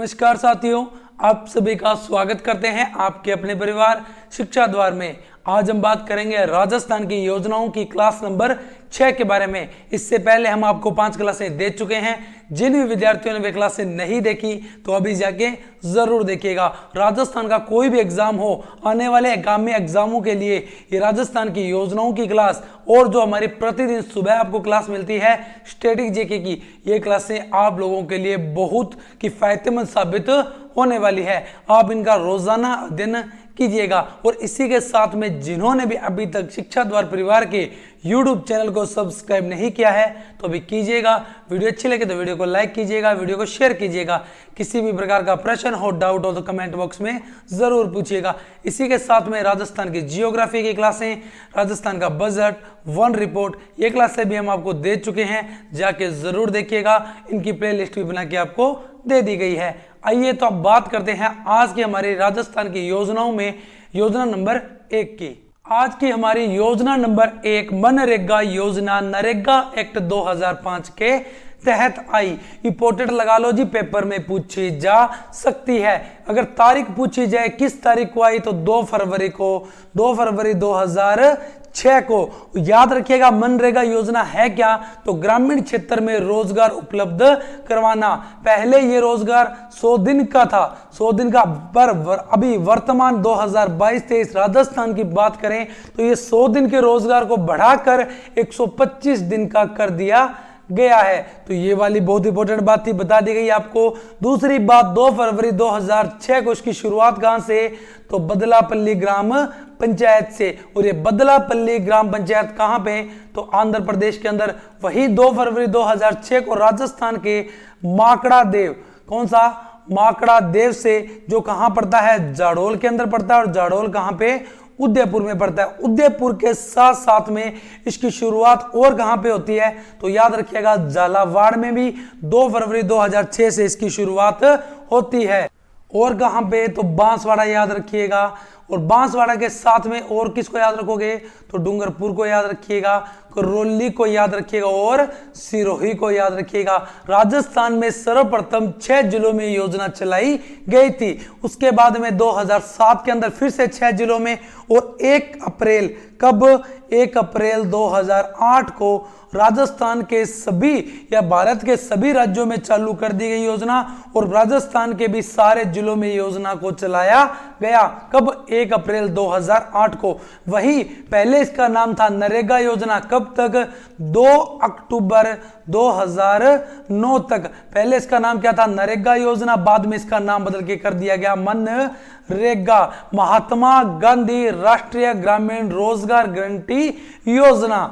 नमस्कार साथियों, आप सभी का स्वागत करते हैं आपके अपने परिवार शिक्षा द्वार में। आज हम बात करेंगे राजस्थान की योजनाओं की क्लास नंबर 6 के बारे में। इससे पहले हम आपको 5 क्लासें दे चुके हैं। जिन भी विद्यार्थियों ने वे क्लासें नहीं देखी तो अभी जाके जरूर देखिएगा। राजस्थान का कोई भी एग्जाम हो, आने वाले आगामी एग्जामों के लिए ये राजस्थान की योजनाओं की क्लास और जो हमारी प्रतिदिन सुबह आपको क्लास मिलती है स्टैटिक जीके की, ये क्लासें आप लोगों के लिए बहुत किफायतेमंद साबित होने वाली है। आप इनका रोजाना अध्ययन कीजिएगा। और इसी के साथ में जिन्होंने भी अभी तक शिक्षा द्वार परिवार के YouTube चैनल को सब्सक्राइब नहीं किया है तो अभी कीजिएगा। वीडियो अच्छी लगे तो वीडियो को लाइक कीजिएगा, वीडियो को शेयर कीजिएगा। किसी भी प्रकार का प्रश्न हो, डाउट हो तो कमेंट बॉक्स में जरूर पूछिएगा। इसी के साथ में राजस्थान की जियोग्राफी की क्लासें, राजस्थान का बजट, वन रिपोर्ट, ये क्लासें भी हम आपको दे चुके हैं, जाके जरूर देखिएगा। इनकी प्लेलिस्ट भी बना के आपको दे दी गई है। आइए तो अब बात करते हैं आज की हमारी राजस्थान की योजनाओं में योजना नंबर 1 की। आज की हमारी योजना नंबर 1 मनरेगा योजना नरेगा एक्ट 2005 के तहत आई। इंपोर्टेंट लगा लो जी, पेपर में पूछी जा सकती है। अगर तारीख पूछी जाए किस तारीख को आई तो 2 फरवरी को, 2 फरवरी 2006 को। याद रखिएगा मनरेगा योजना है क्या, तो ग्रामीण क्षेत्र में रोजगार उपलब्ध करवाना। पहले ये रोजगार 100 दिन का था, 100 दिन का, पर अभी वर्तमान 2022-23 राजस्थान की बात करें तो ये 100 दिन के रोजगार को बढ़ाकर 125 दिन का कर दिया गया है। तो ये वाली बहुत इंपॉर्टेंट बात थी, बता दी गई आपको। दूसरी बात, 2 फरवरी 2006 को इसकी शुरुआत कहां से, तो बदलापल्ली ग्राम पंचायत से। और ये बदलापल्ली ग्राम पंचायत कहां पे, तो आंध्र प्रदेश के अंदर। वही 2 फरवरी 2006 को राजस्थान के माकड़ा देव, कौन सा, माकड़ा देव से, जो कहां पड़ता है, जाडोल के अंदर पड़ता है। और जाडोल कहां पे, उदयपुर में पड़ता है। उदयपुर के साथ साथ में इसकी शुरुआत और कहां पे होती है, तो याद रखिएगा झालावाड़ में भी 2 फरवरी 2006 से इसकी शुरुआत होती है। और कहां पे, तो बांसवाड़ा याद रखिएगा। और बांसवाड़ा के साथ में और किसको याद रखोगे, तो डूंगरपुर को याद रखिएगा, करौली को याद रखिएगा और सिरोही को याद रखिएगा। राजस्थान में सर्वप्रथम 6 जिलों में योजना चलाई गई थी। उसके बाद में 2007 के अंदर फिर से 6 जिलों में, और 1 अप्रैल, कब, 1 अप्रैल 2008 को राजस्थान के सभी या भारत के सभी राज्यों में चालू कर दी गई योजना। और राजस्थान के भी सारे जिलों में योजना को चलाया गया। कब, 1 अप्रैल 2008 को। वही पहले इसका नाम था नरेगा योजना, कब तक, 2 अक्टूबर 2009 तक। पहले इसका नाम क्या था, नरेगा योजना, बाद में इसका नाम बदल के कर दिया गया मनरेगा, महात्मा गांधी राष्ट्रीय ग्रामीण रोजगार गारंटी योजना।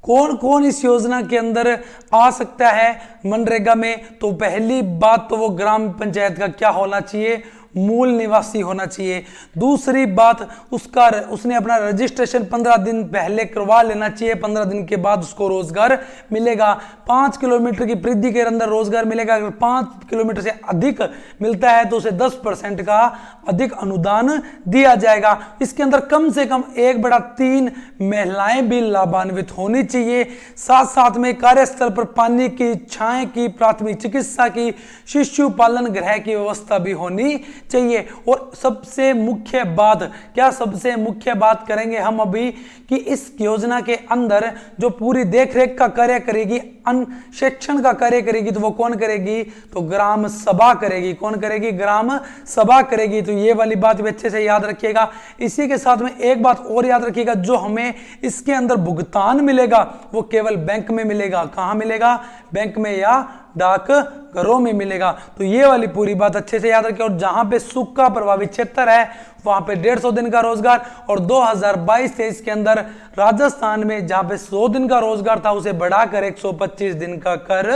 कौन कौन इस योजना के अंदर आ सकता है मनरेगा में, तो पहली बात तो वो ग्राम पंचायत का क्या होना चाहिए, मूल निवासी होना चाहिए। दूसरी बात, उसने अपना रजिस्ट्रेशन 15 दिन पहले करवा लेना चाहिए, 15 दिन के बाद उसको रोजगार मिलेगा। 5 किलोमीटर की परिधि के अंदर रोजगार मिलेगा। अगर 5 किलोमीटर से अधिक मिलता है तो उसे 10% का अधिक अनुदान दिया जाएगा। इसके अंदर कम से कम 1/3 महिलाएं भी लाभान्वित होनी चाहिए। साथ साथ में कार्यस्थल पर पानी की, छाए की, प्राथमिक चिकित्सा की, शिशु पालन गृह की व्यवस्था भी होनी चाहिए। और सबसे मुख्य बात, क्या सबसे मुख्य बात करेंगे हम अभी, कि इस योजना के अंदर जो पूरी देखरेख का कार्य करेगी, अनुशिक्षण का कार्य करेगी, तो वो कौन करेगी, तो ग्राम सभा करेगी। कौन करेगी, ग्राम सभा करेगी। तो ये वाली बात भी अच्छे से याद रखिएगा। इसी के साथ में एक बात और याद रखिएगा, जो हमें इसके अंदर भुगतान मिलेगा वो केवल बैंक में मिलेगा। कहां मिलेगा, बैंक में या डाक घरों में मिलेगा। तो ये वाली पूरी बात अच्छे से याद रखें। और जहां पे सूखा प्रभावित क्षेत्र है वहां पे 150 दिन का रोजगार। और 2022-23 के अंदर राजस्थान में जहां पे 100 दिन का रोजगार था उसे बढ़ाकर 125 दिन का कर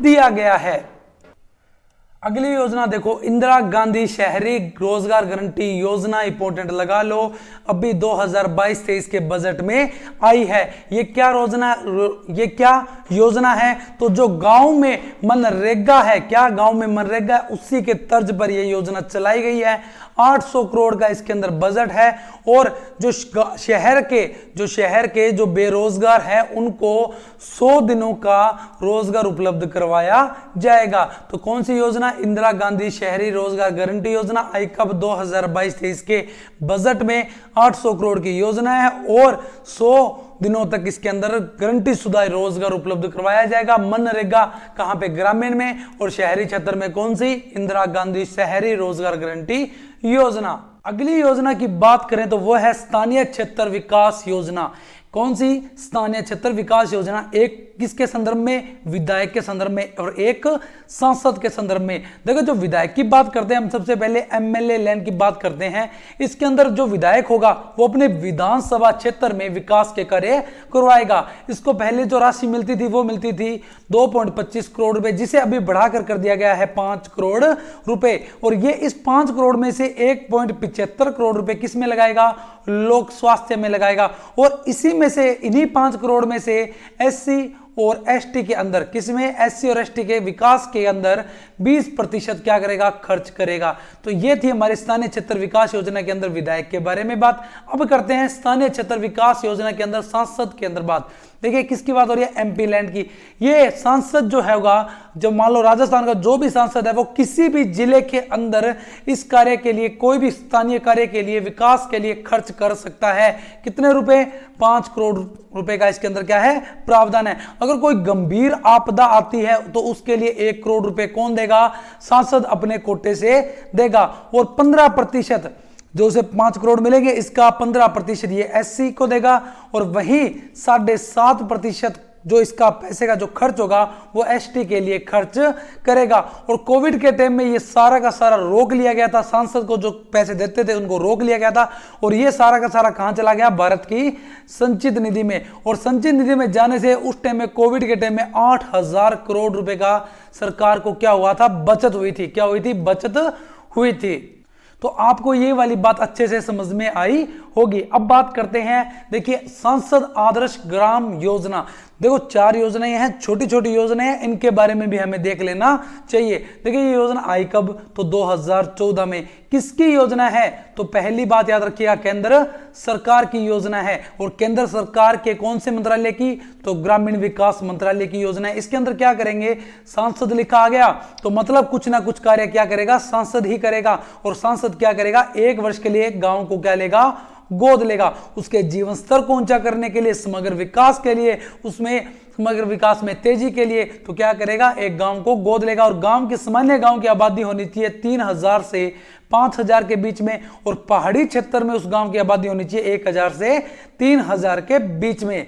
दिया गया है। अगली योजना देखो, इंदिरा गांधी शहरी रोजगार गारंटी योजना। इंपोर्टेंट लगा लो, अभी 2022-23 के बजट में आई है। ये क्या योजना है, तो जो गांव में मनरेगा है, क्या गांव में मनरेगा है, उसी के तर्ज पर यह योजना चलाई गई है। 800 करोड़ का इसके अंदर बजट है। और जो शहर के जो बेरोजगार है उनको 100 दिनों का रोजगार उपलब्ध करवाया जाएगा। तो कौन सी योजना? इंदिरा गांधी शहरी रोजगार गारंटी योजना आई कब? 2022-23 के बजट में 800 करोड़ की योजना है और 100 दिनों तक इसके अंदर गारंटी शुदा रोजगार उपलब्ध करवाया जाएगा। मनरेगा कहां पे? ग्रामीण में। और शहरी क्षेत्र में कौन सी? इंदिरा गांधी शहरी रोजगार गारंटी योजना। अगली योजना की बात करें तो वह है स्थानीय क्षेत्र विकास योजना। कौन सी? स्थानीय क्षेत्र विकास योजना। एक किसके संदर्भ में? विधायक के संदर्भ में और एक सांसद के संदर्भ में। देखो, जो विधायक की बात करते हैं हम सबसे पहले एमएलए लैंड की बात करते हैं। इसके अंदर जो विधायक होगा वो अपने विधानसभा क्षेत्र में विकास के कार्य करवाएगा। इसको पहले जो राशि मिलती थी वो मिलती थी 2.25 करोड़ रुपए, जिसे अभी बढ़ाकर कर दिया गया है 5 करोड़ रुपए। और ये इस 5 करोड़ में से 1.75 करोड़ रुपए किस में लगाएगा? लोक स्वास्थ्य में लगाएगा। और इसी में से, इन्हीं 5 करोड़ में से एससी और एसटी के अंदर, किसमें? एससी और एसटी के विकास के अंदर 20% क्या करेगा? खर्च करेगा। तो ये थी हमारे स्थानीय क्षेत्र विकास योजना के अंदर विधायक के बारे में बात। अब करते हैं स्थानीय क्षेत्र विकास योजना के अंदर सांसद के अंदर बात। देखिए किसकी बात हो रही है? एमपी लैंड की। ये सांसद जो होगा, जब मान लो राजस्थान का जो भी सांसद है वो किसी भी जिले के अंदर इस कार्य के लिए, कोई भी स्थानीय कार्य के लिए, विकास के लिए खर्च कर सकता है। कितने रुपए? 5 करोड़ रुपए का इसके अंदर क्या है? प्रावधान है। अगर कोई गंभीर आपदा आती है तो उसके लिए 1 करोड़ रुपए कौन देगा? सांसद अपने कोटे से देगा। और 15% जो उसे 5 करोड़ मिलेंगे, इसका 15% ये एससी को देगा और वहीं 7.5% जो इसका पैसे का जो खर्च होगा वो एसटी के लिए खर्च करेगा। और कोविड के टाइम में ये सारा का सारा रोक लिया गया था। सांसद को जो पैसे देते थे उनको रोक लिया गया था और ये सारा का सारा कहां चला गया? भारत की संचित निधि में। और संचित निधि में जाने से उस टाइम में, कोविड के टाइम में 8,000 करोड़ रुपए का सरकार को क्या हुआ था? बचत हुई थी। क्या हुई थी? बचत हुई थी। तो आपको ये वाली बात अच्छे से समझ में आई होगी। अब बात करते हैं, देखिए सांसद आदर्श ग्राम योजना। देखो 4 योजनाएं हैं, छोटी छोटी योजनाएं हैं, इनके बारे में भी हमें देख लेना चाहिए। देखिए ये योजना आई कब? तो 2014 में। किसकी योजना है? तो पहली बात याद रखिएगा, केंद्र सरकार की योजना है। और केंद्र सरकार के कौन से मंत्रालय की? तो ग्रामीण विकास मंत्रालय की योजना है। इसके अंदर क्या करेंगे? सांसद लिखा आ गया तो मतलब कुछ ना कुछ कार्य क्या करेगा? सांसद ही करेगा। और सांसद क्या करेगा? 1 वर्ष के लिए गांव को क्या लेगा? गोद लेगा। उसके जीवन स्तर को ऊंचा करने के लिए, समग्र विकास के लिए, उसमें समग्र विकास में तेजी के लिए तो क्या करेगा? एक गांव को गोद लेगा। और गांव की, सामान्य गांव की आबादी होनी चाहिए 3000 से 5000 के बीच में। और पहाड़ी क्षेत्र में उस गांव की आबादी होनी चाहिए 1000 से 3000 के बीच में।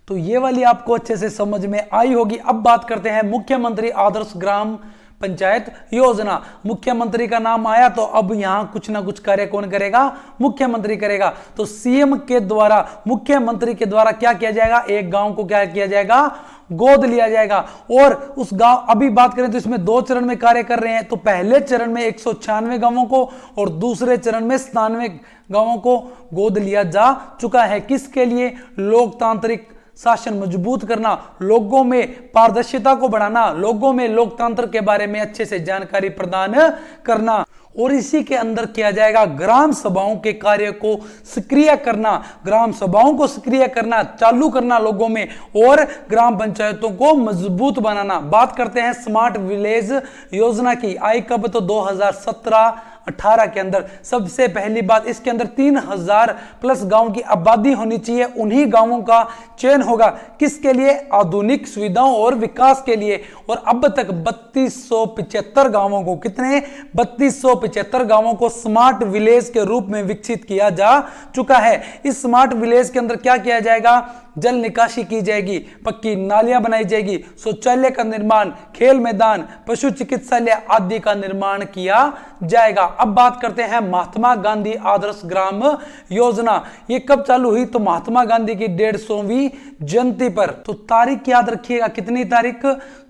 तो ये वाली आपको अच्छे से समझ में आई होगी। अब बात करते हैं मुख्यमंत्री आदर्श ग्राम पंचायत योजना। मुख्यमंत्री का नाम आया तो अब यहां कुछ ना कुछ कार्य कौन करेगा? मुख्यमंत्री करेगा। तो सीएम के द्वारा, मुख्यमंत्री के द्वारा क्या किया जाएगा? एक गांव को क्या किया जाएगा? गोद लिया जाएगा। और उस गांव, अभी बात करें तो इसमें 2 चरण में कार्य कर रहे हैं। तो पहले चरण में 196 गांवों को और दूसरे चरण में 97 गांवों को गोद लिया जा चुका है। किसके लिए? लोकतांत्रिक शासन मजबूत करना, लोगों में पारदर्शिता को बढ़ाना, लोगों में लोकतंत्र के बारे में अच्छे से जानकारी प्रदान करना। और इसी के अंदर किया जाएगा ग्राम सभाओं के कार्य को सक्रिय करना, ग्राम सभाओं को सक्रिय करना, चालू करना लोगों में, और ग्राम पंचायतों को मजबूत बनाना। बात करते हैं स्मार्ट विलेज योजना की। आई कब? तो 2017-18 के अंदर। सबसे पहली बात, इसके अंदर 3000 प्लस गांव की आबादी होनी चाहिए। उन्हीं गांवों का चयन होगा। किसके लिए? आधुनिक सुविधाओं और विकास के लिए। और अब तक 3275 गांवों को, कितने? 3275 गांवों को स्मार्ट विलेज के रूप में विकसित किया जा चुका है। इस स्मार्ट विलेज के अंदर क्या किया जाएगा? जल निकासी की जाएगी, पक्की नालियां बनाई जाएगी, शौचालय का निर्माण, खेल मैदान, पशु चिकित्सालय आदि का निर्माण किया जाएगा। अब बात करते हैं महात्मा गांधी आदर्श ग्राम योजना। ये कब चालू हुई? तो महात्मा गांधी की 150वीं जयंती पर। तो तारीख याद रखिएगा, कितनी तारीख?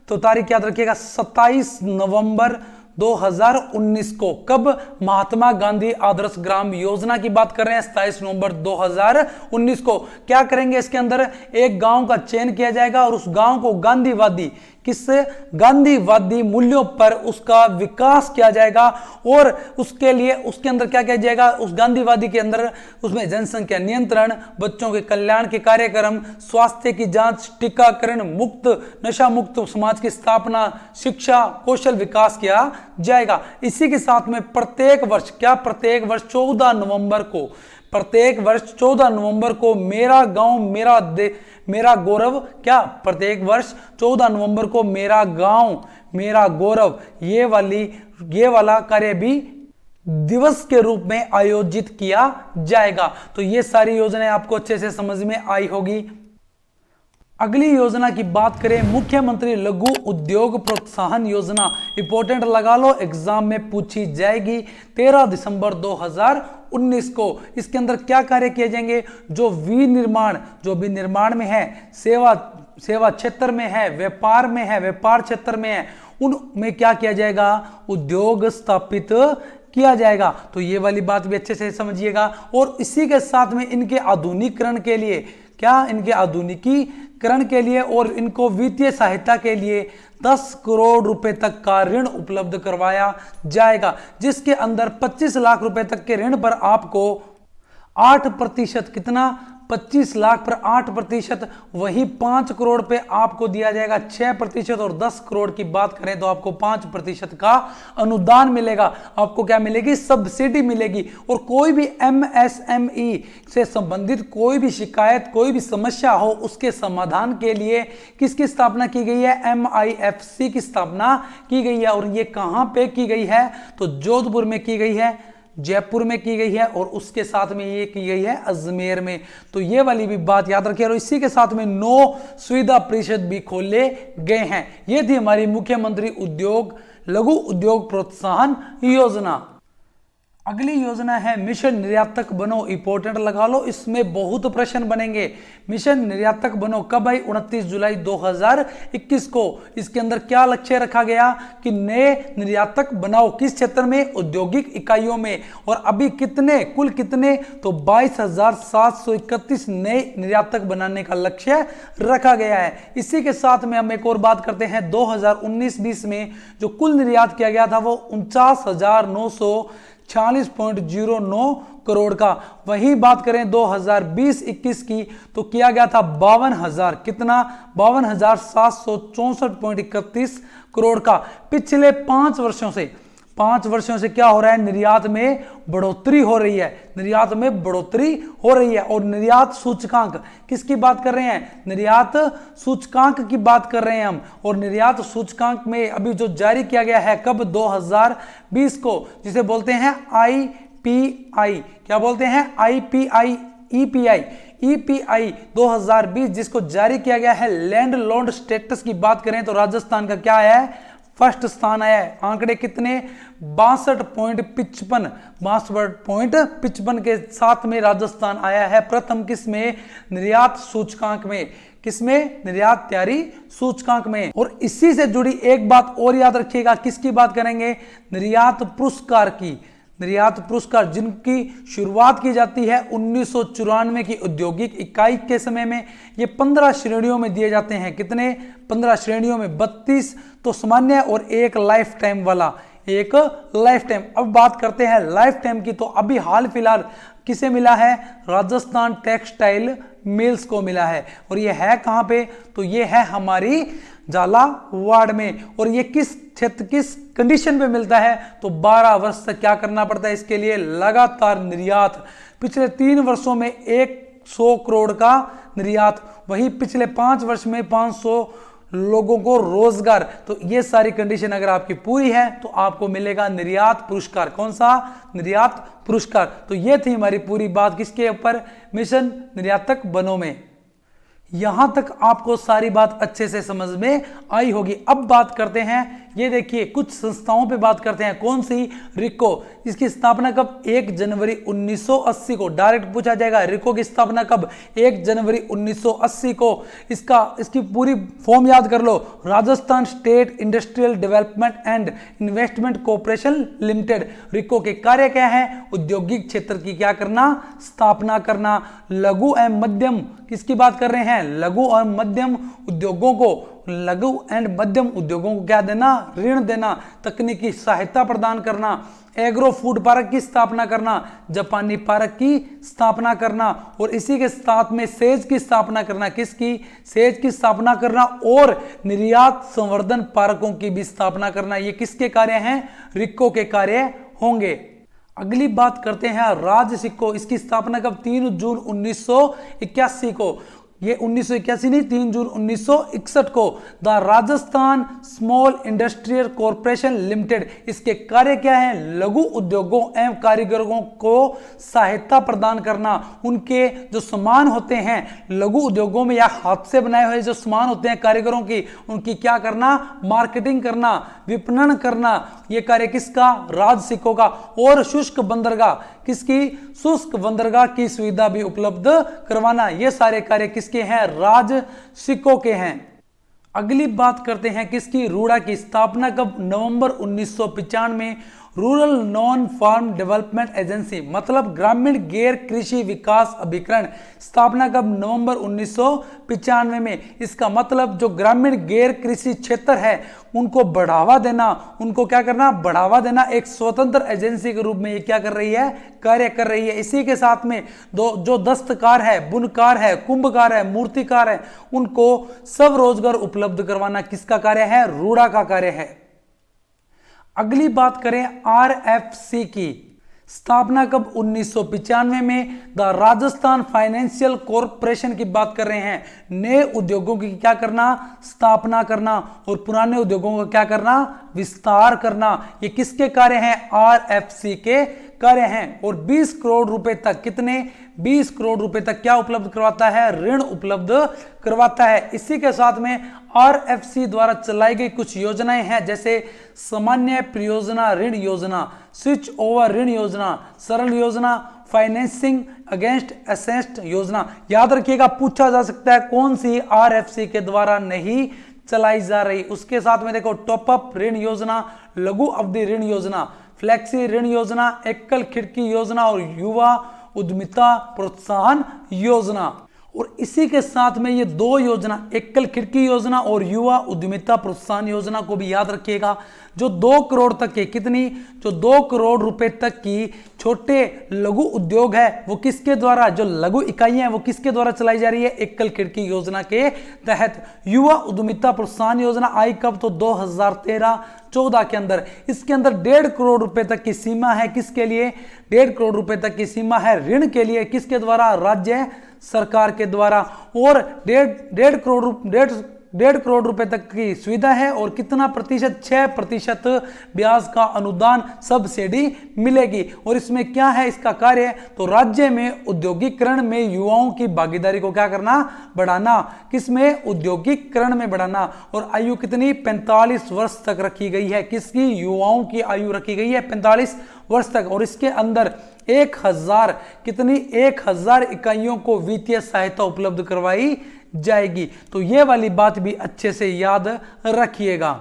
तो तारीख याद रखिएगा 27 नवंबर 2019 को। कब? महात्मा गांधी आदर्श ग्राम योजना की बात कर रहे हैं, 27 नवंबर 2019 को। क्या करेंगे? इसके अंदर एक गांव का चयन किया जाएगा और उस गांव को गांधीवादी, किससे? गांधीवादी मूल्यों पर उसका विकास किया जाएगा और उसके लिए उसके अंदर क्या किया जाएगा? उस गांधीवादी के अंदर उसमें जनसंख्या नियंत्रण, बच्चों के कल्याण के कार्यक्रम, स्वास्थ्य की जांच, टीकाकरण, मुक्त नशा मुक्त समाज की स्थापना, शिक्षा, कौशल विकास किया जाएगा। इसी के साथ में प्रत्येक वर्ष 14 नवंबर को, प्रत्येक वर्ष 14 नवंबर को मेरा गांव मेरा गौरव, क्या? प्रत्येक वर्ष 14 नवंबर को मेरा गांव मेरा गौरव, ये वाला कार्य भी दिवस के रूप में आयोजित किया जाएगा। तो ये सारी योजनाएं आपको अच्छे से समझ में आई होगी। अगली योजना की बात करें, मुख्यमंत्री लघु उद्योग प्रोत्साहन योजना। इंपॉर्टेंट लगा लो, एग्जाम में पूछी जाएगी। 13 दिसंबर 2019 को इसके अंदर क्या कार्य किए जाएंगे? जो भी निर्माण में है, सेवा क्षेत्र में है, व्यापार में है, व्यापार क्षेत्र में है, उनमें क्या किया जाएगा? उद्योग स्थापित किया जाएगा। तो ये वाली बात भी अच्छे से समझिएगा। और इसी के साथ में इनके आधुनिकीकरण के लिए, इनके आधुनिकीकरण के लिए और इनको वित्तीय सहायता के लिए 10 करोड़ रुपए तक का ऋण उपलब्ध करवाया जाएगा, जिसके अंदर 25 लाख रुपए तक के ऋण पर आपको 8%, कितना? 25 लाख पर 8%, वही 5 करोड़ पे आपको दिया जाएगा 6%, और 10 करोड़ की बात करें तो आपको 5% का अनुदान मिलेगा। आपको क्या मिलेगी? सब्सिडी मिलेगी। और कोई भी MSME से संबंधित कोई भी शिकायत, कोई भी समस्या हो, उसके समाधान के लिए किसकी स्थापना की गई है? MIFC की स्थापना की गई है। और ये कहां पे की गई है? तो जोधपुर में की गई है, जयपुर में की गई है, और उसके साथ में ये की गई है अजमेर में। तो ये वाली भी बात याद रखिए। और इसी के साथ में 9 सुविधा परिषद भी खोले गए हैं। ये थी हमारी मुख्यमंत्री लघु उद्योग प्रोत्साहन योजना। अगली योजना है मिशन निर्यातक बनो। इंपॉर्टेंट लगा लो, इसमें बहुत प्रश्न बनेंगे। मिशन निर्यातक बनो कब आई? 29 जुलाई 2021 को। इसके अंदर क्या लक्ष्य रखा गया कि नए निर्यातक बनाओ। किस क्षेत्र में? औद्योगिक इकाइयों में। और अभी कुल कितने? तो 22,731 नए निर्यातक बनाने का लक्ष्य रखा गया है। इसी के साथ में हम एक और बात करते हैं। 2019-20 में जो कुल निर्यात किया गया था वो 49,946.09 करोड़ का। वही बात करें 2020-21 की तो किया गया था 52,000, कितना? 52,764.31 करोड़ का। पिछले 5 वर्षों से क्या हो रहा है? निर्यात में बढ़ोतरी हो रही है, निर्यात में बढ़ोतरी हो रही है। और निर्यात सूचकांक किसकी बात कर रहे हैं? निर्यात सूचकांक की बात कर रहे हैं हम। और निर्यात सूचकांक में अभी जो जारी किया गया है, कब? 2020 को, जिसे बोलते हैं IPI। क्या बोलते हैं? IPI, EPI 2020, जिसको जारी किया गया है। लैंड लॉन्ड स्टेटस की बात करें तो राजस्थान का क्या है? फर्स्ट स्थान आया है। आंकड़े कितने? 62.55 के साथ में राजस्थान आया है प्रथम। किसमें? निर्यात सूचकांक में। किसमें? निर्यात तैयारी सूचकांक में। और इसी से जुड़ी एक बात और याद रखिएगा, किसकी बात करेंगे? निर्यात पुरस्कार की। निर्यात पुरस्कार जिनकी शुरुआत की जाती है 1994 की औद्योगिक इकाई के समय में। ये 15 श्रेणियों में दिए जाते हैं। कितने? 15 श्रेणियों में 32 तो सामान्य और एक लाइफ टाइम वाला, एक लाइफ टाइम। अब बात करते हैं लाइफ टाइम की, तो अभी हाल फिलहाल किसे मिला है? राजस्थान टेक्सटाइल मिल्स को मिला है। और ये है कहां पे? तो ये है हमारी झालावाड़ में। और ये किस क्षेत्र, किस कंडीशन पे मिलता है? तो 12 वर्ष तक क्या करना पड़ता है इसके लिए? लगातार निर्यात। पिछले 3 वर्षों में 100 करोड़ का निर्यात, वही पिछले 5 वर्ष में 500 लोगों को रोजगार। तो ये सारी कंडीशन अगर आपकी पूरी है तो आपको मिलेगा निर्यात पुरस्कार। कौन सा? निर्यात पुरस्कार। तो ये थी हमारी पूरी बात किसके ऊपर? मिशन निर्यातक बनो में। यहां तक आपको सारी बात अच्छे से समझ में आई होगी। अब बात करते हैं, ये देखिए कुछ संस्थाओं पे बात करते हैं। कौन सी? रिको। इसकी स्थापना कब? 1 जनवरी 1980 को। डायरेक्ट पूछा जाएगा, रिको की स्थापना कब? 1 जनवरी 1980 को। इसकी पूरी फॉर्म याद कर लो। Rajasthan state industrial development and investment corporation limited. RIICO के कार्य क्या है? औद्योगिक क्षेत्र की क्या करना? स्थापना करना। लघु एवं मध्यम, किसकी बात कर रहे हैं? लघु और मध्यम उद्योगों को लघु एंड मध्यम उद्योगों को क्या देना, ऋण देना, तकनीकी सहायता प्रदान करना, एग्रो फूड पार्क की स्थापना करना, जापानी पार्क की स्थापना करना, और इसी के साथ में सेज की स्थापना करना, किसकी, सेज की स्थापना करना, और निर्यात संवर्धन पार्कों की भी स्थापना करना। ये किसके कार्य हैं, रिक्को के कार्य होंगे। अगली बात करते हैं राज्य सिक्को। इसकी स्थापना कब, 3 जून 1981 को। ये 1981 नहीं, 3 जून 1961 को the Rajasthan small industrial corporation limited. इसके कार्य क्या है, लघु उद्योगों एवं कारीगरों को सहायता प्रदान करना। उनके जो सामान होते हैं लघु उद्योगों में या हाथ से बनाए हुए जो सामान होते हैं कारीगरों की, उनकी क्या करना, मार्केटिंग करना, विपणन करना। ये कार्य किसका, राज्य सिक्को का। और शुष्क बंदरगाह, किसकी, शुष्क बंदरगाह की सुविधा भी उपलब्ध करवाना। ये सारे कार्य किसके हैं, राज्य सिक्को के हैं। अगली बात करते हैं किसकी, रूड़ा की। स्थापना कब, नवंबर 1995 में। Rural non farm development agency, मतलब ग्रामीण गैर कृषि विकास अभिकरण। स्थापना कब, नवंबर 1995 में। इसका मतलब जो ग्रामीण गैर कृषि क्षेत्र है उनको बढ़ावा देना, उनको क्या करना, बढ़ावा देना। एक स्वतंत्र एजेंसी के रूप में ये क्या कर रही है, कार्य कर रही है। इसी के साथ में जो दस्तकार है, बुनकार है, कुंभकार है, मूर्तिकार है, उनको सब रोजगार उपलब्ध करवाना किसका कार्य है, रूड़ा का कार्य है। अगली बात करें आरएफसी की। स्थापना कब, 1995 में। द राजस्थान फाइनेंशियल कॉरपोरेशन की बात कर रहे हैं। नए उद्योगों की क्या करना, स्थापना करना, और पुराने उद्योगों का क्या करना, विस्तार करना। ये किसके कार्य हैं, आरएफसी के कार्य हैं। और 20 करोड़ रुपए तक, कितने, 20 करोड़ रुपए तक क्या उपलब्ध करवाता है, ऋण उपलब्ध करवाता है। इसी के साथ में आरएफसी द्वारा चलाई गई कुछ योजनाएं हैं, जैसे सामान्य परियोजना ऋण योजना, स्विच ओवर ऋण योजना, सरल योजना, फाइनेंसिंग अगेंस्ट एसेट योजना। याद रखिएगा, पूछा जा सकता है कौन सी आरएफसी के द्वारा नहीं चलाई जा रही। उसके साथ में देखो, टॉप अप ऋण योजना, लघु अवधि ऋण योजना, फ्लेक्सी ऋण योजना, एकल खिड़की योजना, और युवा उद्यमिता प्रोत्साहन योजना। और इसी के साथ में ये दो योजना, एकल खिड़की योजना और युवा उद्यमिता प्रोत्साहन योजना को भी याद रखिएगा। जो 2 करोड़ तक के, कितनी, जो 2 करोड़ रुपए तक की छोटे लघु उद्योग है वो किसके द्वारा, जो लघु इकाइयां हैं वो किसके द्वारा चलाई जा रही है, एकल खिड़की योजना के तहत। युवा उद्यमिता प्रोत्साहन योजना आई कब, तो 2013-14 के अंदर। इसके अंदर 1.5 करोड़ रुपए तक की सीमा है, किसके लिए, 1.5 करोड़ रुपए तक की सीमा है ऋण के लिए, किसके द्वारा, राज्य सरकार के द्वारा। और 1.5 करोड़ रुपए तक की सुविधा है, और कितना प्रतिशत, 6% ब्याज का अनुदान सब्सिडी मिलेगी। और इसमें क्या है इसका कार्य, तो राज्य में औद्योगिकरण में युवाओं की भागीदारी को क्या करना, बढ़ाना। किसमें, औद्योगिकरण में बढ़ाना। और आयु कितनी, 45 वर्ष तक रखी गई है, किसकी, युवाओं की आयु रखी गई है 45 वर्ष तक। और इसके अंदर 1000, कितनी, 1000 इकाइयों को वित्तीय सहायता उपलब्ध करवाई जाएगी। तो ये वाली बात भी अच्छे से याद रखिएगा।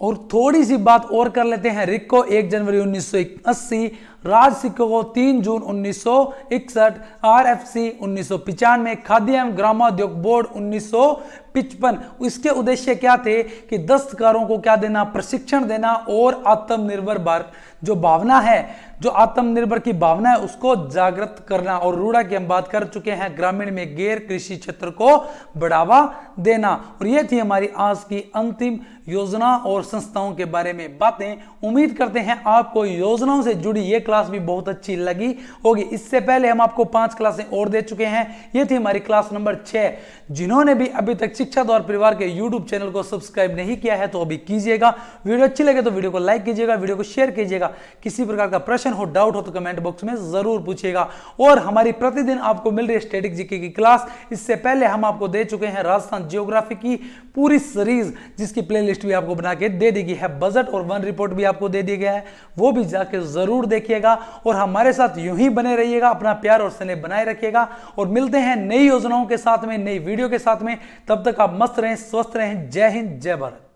और थोड़ी सी बात और कर लेते हैं। रिक्को 1 जनवरी 1980, राज्य सिक्को को 3 जून 1961, आरएफसी 1995, खाद्य एवं ग्रामोद्योग बोर्ड 1955। इसके उद्देश्य क्या थे कि दस्तकारों को क्या देना, प्रशिक्षण देना, और आत्मनिर्भर भारत जो भावना है, जो आत्मनिर्भर की भावना है उसको जागृत करना। और रूड़ा की हम बात कर चुके हैं, ग्रामीण में गैर कृषि क्षेत्र को बढ़ावा देना। और ये थी हमारी आज की अंतिम योजना और संस्थाओं के बारे में बातें। उम्मीद करते हैं आपको योजनाओं से जुड़ी ये क्लास भी बहुत अच्छी लगी होगी। इससे पहले हम आपको 5 क्लासें और दे चुके हैं। ये थी हमारी क्लास नंबर 6। जिन्होंने भी अभी तक शिक्षा द्वार परिवार के YouTube चैनल को सब्सक्राइब नहीं किया है तो अभी कीजिएगा। वीडियो अच्छी लगे तो वीडियो को लाइक कीजिएगा, वीडियो को शेयर कीजिएगा। किसी प्रकार का प्रश्न हो, डाउट हो तो कमेंट बॉक्स में जरूर पूछिएगा। और हमारी प्रतिदिन आपको मिल रही है स्टैटिक जीके की क्लास। इससे पहले हम आपको दे चुके हैं राजस्थान जियोग्राफी की पूरी सीरीज, जिसकी प्लेलिस्ट भी आपको बना के दे दी गई है। बजट और वन रिपोर्ट भी आपको दे दी गया है, वो भी जाके जरूर देखिएगा। और हमारे साथ यूं ही बने रहिएगा, अपना प्यार और स्नेह बनाए रखिएगा। और मिलते हैं नई योजनाओं के साथ में, नई वीडियो के साथ में। तब तक आप मस्त रहें, स्वस्थ रहें। जय हिंद, जय भारत।